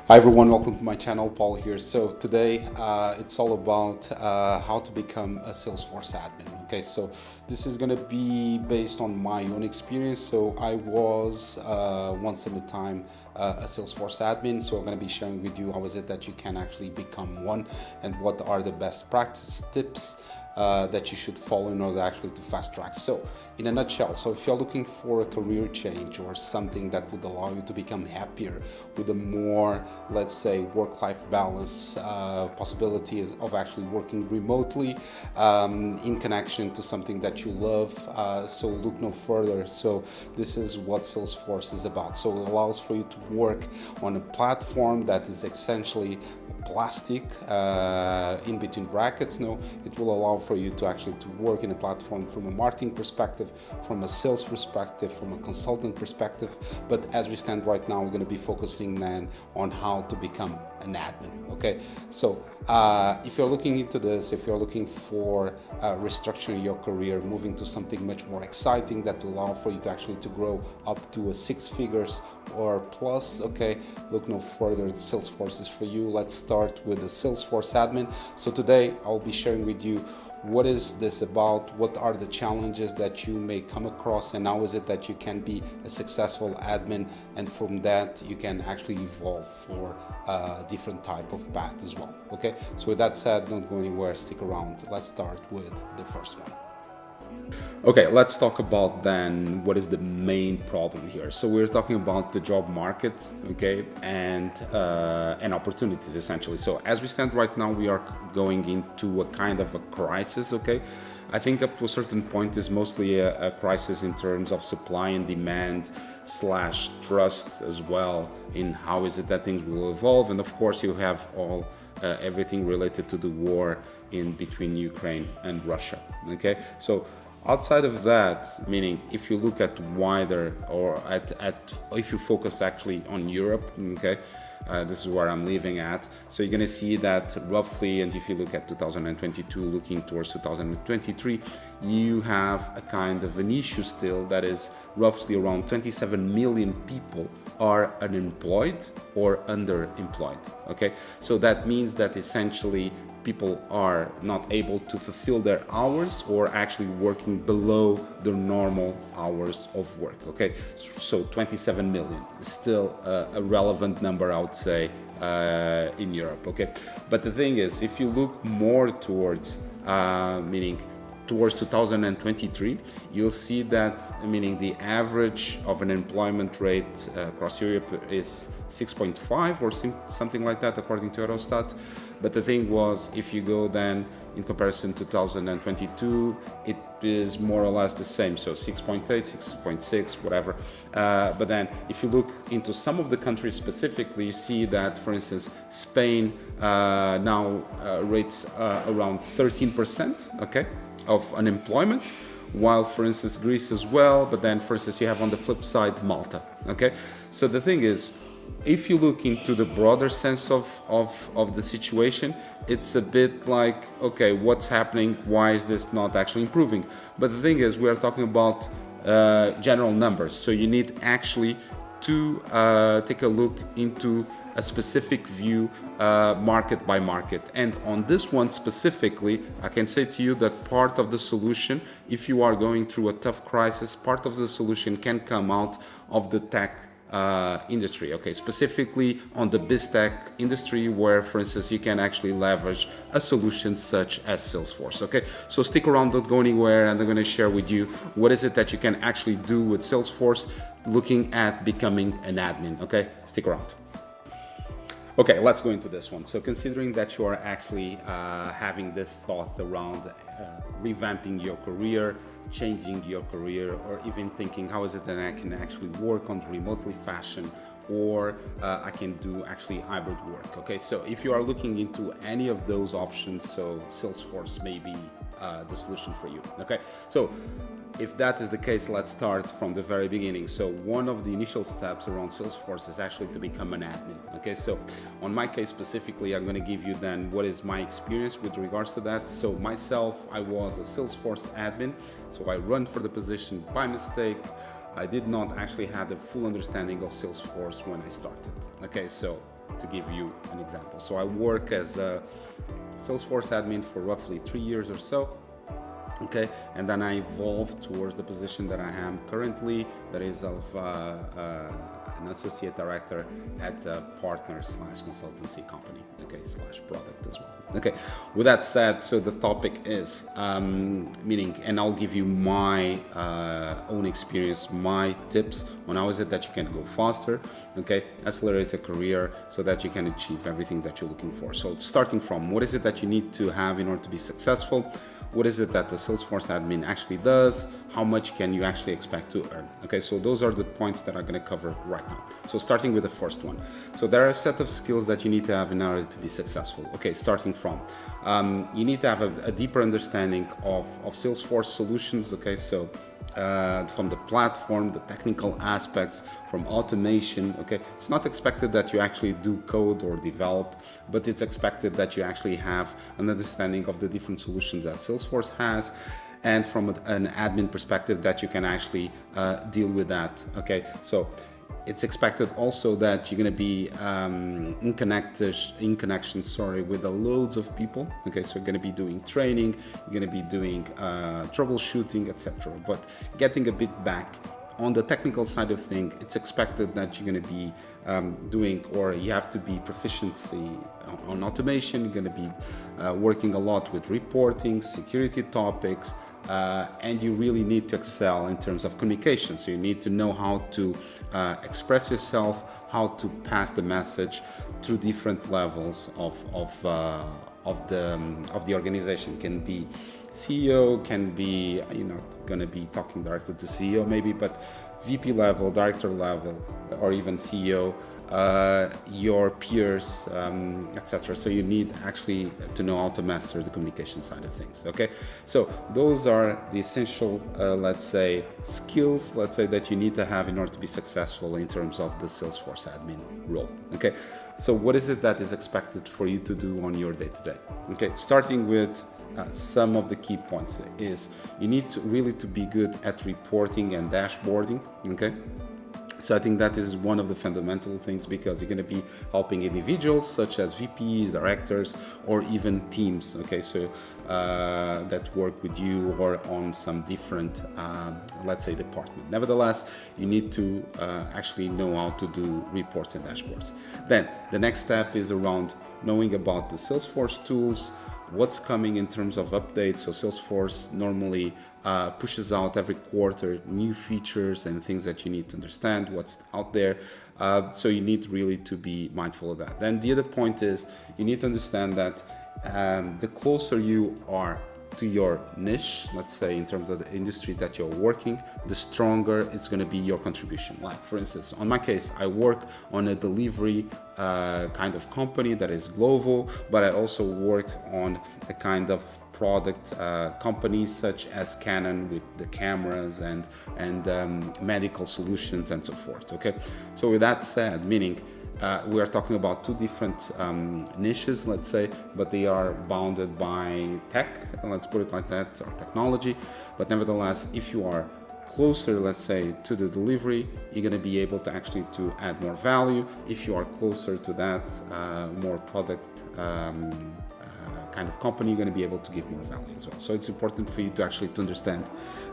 Hi everyone, welcome to my channel. Paul here. So today it's all about how to become a Salesforce admin. Okay, so this is going to be based on my own experience. So I was once in a time a Salesforce admin. So I'm going to be sharing with you how is it that you can actually become one, and what are the best practice tips that you should follow in order actually to fast track. So in a nutshell, so if you're looking for a career change or something that would allow you to become happier with a more, let's say, work-life balance, possibilities of actually working remotely in connection to something that you love, so look no further. So this is what Salesforce is about. So it allows for you to work on a platform that is essentially plastic, in between brackets. No, it will allow for you to actually to work in a platform from a marketing perspective, from a sales perspective, from a consultant perspective. But as we stand right now, we're going to be focusing then on how to become an admin. Okay, so if you're looking into this, if you're looking for restructuring your career, moving to something much more exciting that will allow for you to actually to grow up to a 6 figures or plus, okay, look no further. Salesforce is for you. Let's start with the Salesforce admin. So today I'll be sharing with you what is this about, what are the challenges that you may come across, and how is it that you can be a successful admin, and from that you can actually evolve for a different type of path as well. Okay, so with that said, don't go anywhere, stick around. Let's start with the first one. Okay, let's talk about then what is the main problem here. So we're talking about the job market, okay, and opportunities essentially. So as we stand right now, we are going into a kind of a crisis, okay. I think up to a certain point is mostly a crisis in terms of supply and demand / trust as well in how is it that things will evolve. And of course you have all everything related to the war in between Ukraine and Russia, okay. So outside of that, meaning if you look at wider or if you focus actually on Europe, okay, this is where I'm living at. So you're going to see that roughly, and if you look at 2022, looking towards 2023, you have a kind of an issue still that is roughly around 27 million people are unemployed or underemployed. Okay, so that means that essentially people are not able to fulfill their hours or actually working below their normal hours of work. Okay, so 27 million is still a relevant number, I would say, in Europe. Okay, but the thing is, if you look more towards meaning towards 2023, you'll see that, meaning the average of an employment rate across Europe is 6.5 or something like that, according to Eurostat. But the thing was, if you go then in comparison to 2022, it is more or less the same, so 6.8, 6.6, whatever. But then if you look into some of the countries specifically, you see that, for instance, Spain now rates around 13%, okay, of unemployment, while for instance Greece as well. But then for instance you have on the flip side Malta. Okay, so the thing is, if you look into the broader sense of the situation, it's a bit like, okay, what's happening, why is this not actually improving? But the thing is, we are talking about general numbers, so you need actually to take a look into a specific view, market by market. And on this one specifically, I can say to you that part of the solution, if you are going through a tough crisis, part of the solution can come out of the tech industry, okay, specifically on the BizTech industry, where for instance you can actually leverage a solution such as Salesforce. Okay, so stick around, don't go anywhere, and I'm going to share with you what is it that you can actually do with Salesforce looking at becoming an admin. Okay, stick around. Okay, let's go into this one. So considering that you are actually having this thought around revamping your career, changing your career, or even thinking how is it that I can actually work on the remotely fashion, or I can do actually hybrid work. Okay, so if you are looking into any of those options, so Salesforce may be the solution for you. Okay, so if that is the case, let's start from the very beginning. So one of the initial steps around Salesforce is actually to become an admin. Okay, so on my case specifically, I'm going to give you then what is my experience with regards to that. So myself, I was a Salesforce admin, so I run for the position by mistake. I did not actually have the full understanding of Salesforce when I started. Okay, so to give you an example. So I work as a Salesforce admin for roughly 3 years or so. Okay, and then I evolved towards the position that I am currently, that is of an associate director at a partner / consultancy company, okay, / product as well. Okay, with that said, so the topic is meaning, and I'll give you my own experience, my tips on how is it that you can go faster, okay, accelerate a career so that you can achieve everything that you're looking for. So starting from what is it that you need to have in order to be successful? What is it that the Salesforce admin actually does? How much can you actually expect to earn? Okay, so those are the points that I'm going to cover right now. So starting with the first one. So there are a set of skills that you need to have in order to be successful. Okay, starting from, you need to have a deeper understanding of Salesforce solutions. Okay, so from the platform, the technical aspects, from automation. Okay, it's not expected that you actually do code or develop, but it's expected that you actually have an understanding of the different solutions that Salesforce has, and from an admin perspective that you can actually deal with that. Okay, so it's expected also that you're going to be in connection with the loads of people. Okay, so you're going to be doing training, you're going to be doing troubleshooting, etc. But getting a bit back on the technical side of things, it's expected that you're going to be doing, or you have to be proficiency on automation. You're going to be working a lot with reporting, security topics, and you really need to excel in terms of communication. So you need to know how to express yourself, how to pass the message through different levels of the organization. Can be CEO, can be, you're not going to be talking directly to CEO maybe, but VP level, director level, or even CEO, your peers, etc. So you need actually to know how to master the communication side of things. Okay, so those are the essential, let's say, skills, that you need to have in order to be successful in terms of the Salesforce admin role. Okay, so what is it that is expected for you to do on your day-to-day? Okay, starting with some of the key points is you need to really to be good at reporting and dashboarding. Okay, so I think that is one of the fundamental things, because you're going to be helping individuals such as VPs, directors, or even teams. Okay, so that work with you or on some different, let's say, department. Nevertheless, you need to actually know how to do reports and dashboards. Then the next step is around knowing about the Salesforce tools, what's coming in terms of updates. So Salesforce normally pushes out every quarter new features and things that you need to understand what's out there. So you need really to be mindful of that. Then the other point is you need to understand that the closer you are to your niche, let's say in terms of the industry that you're working, the stronger it's going to be your contribution. Like for instance, on my case, I work on a delivery kind of company that is global, but I also worked on a kind of product companies such as Canon with the cameras and medical solutions and so forth. Okay, so with that said, meaning we are talking about two different niches, let's say, but they are bounded by tech, let's put it like that, or technology. But nevertheless, if you are closer, let's say, to the delivery, you're going to be able to actually to add more value. If you are closer to that more product kind of company, you're going to be able to give more value as well. So it's important for you to actually to understand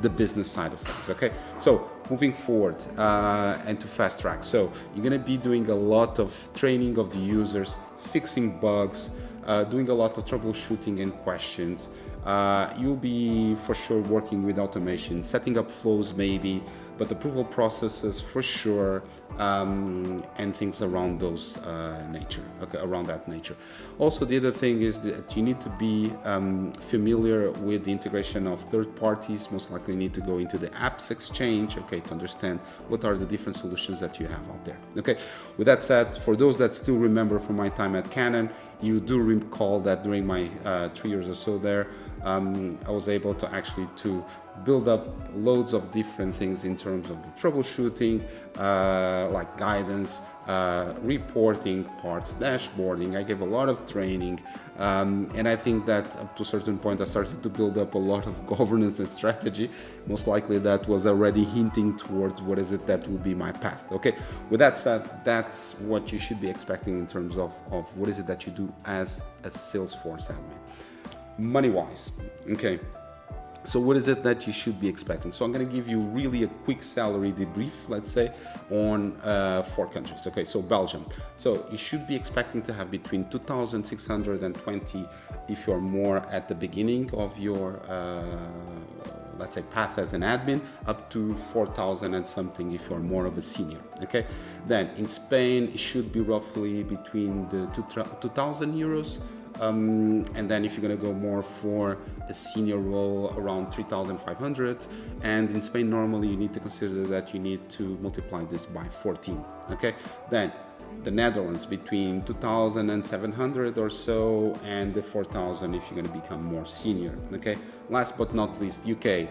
the business side of things. Okay, so moving forward and to fast track, so you're going to be doing a lot of training of the users, fixing bugs, doing a lot of troubleshooting and questions. You'll be for sure working with automation, setting up flows maybe, but approval processes for sure, and things around those nature. Okay, around that nature. Also, the other thing is that you need to be familiar with the integration of third parties. Most likely you need to go into the apps exchange, okay, to understand what are the different solutions that you have out there. Okay, with that said, for those that still remember from my time at Canon, you do recall that during my 3 years or so there, I was able to actually to build up loads of different things in terms of the troubleshooting, like guidance, reporting parts, dashboarding. I gave a lot of training, and I think that up to a certain point I started to build up a lot of governance and strategy. Most likely that was already hinting towards what is it that will be my path. Okay, with that said, that's what you should be expecting in terms of what is it that you do as a Salesforce admin. Money wise, okay, so what is it that you should be expecting? So I'm going to give you really a quick salary debrief, let's say, on 4 countries. Okay, so Belgium. So you should be expecting to have between 2,620 if you're more at the beginning of your let's say path as an admin, up to 4,000 and something if you're more of a senior. Okay, then in Spain it should be roughly between the 2,000 euros. And then if you're going to go more for a senior role, around 3,500. And in Spain, normally you need to consider that you need to multiply this by 14. Okay, then the Netherlands between 2,700 or so and the 4,000 if you're going to become more senior. Okay, last but not least, UK.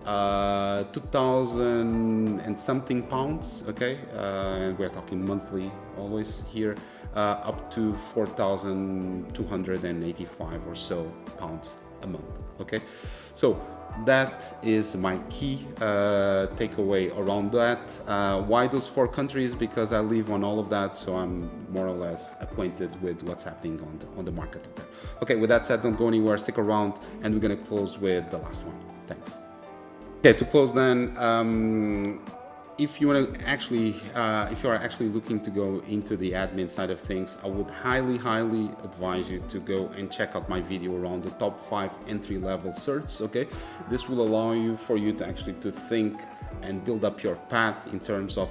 2,000 and something pounds, okay, and we're talking monthly always here, up to 4,285 or so pounds a month. Okay, so that is my key takeaway around that. Why those 4 countries? Because I live on all of that, so I'm more or less acquainted with what's happening on the market out there. Okay, with that said, don't go anywhere, stick around, and we're gonna close with the last one. Thanks. Okay, to close then, if you want to actually, if you are actually looking to go into the admin side of things, I would highly advise you to go and check out my video around the top 5 entry-level certs. Okay, this will allow you to actually to think and build up your path in terms of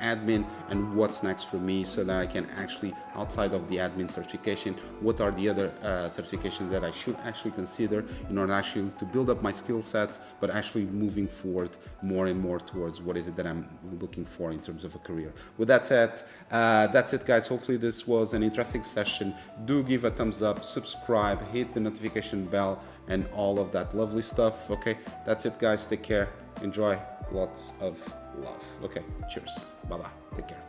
admin and what's next for me, so that I can actually, outside of the admin certification, what are the other certifications that I should actually consider in order actually to build up my skill sets, but actually moving forward more and more towards what is it that I'm looking for in terms of a career. With that said, that's it guys. Hopefully this was an interesting session. Do give a thumbs up, subscribe, hit the notification bell and all of that lovely stuff. Okay, that's it guys. Take care, enjoy, lots of love. Okay, cheers, bye bye, take care.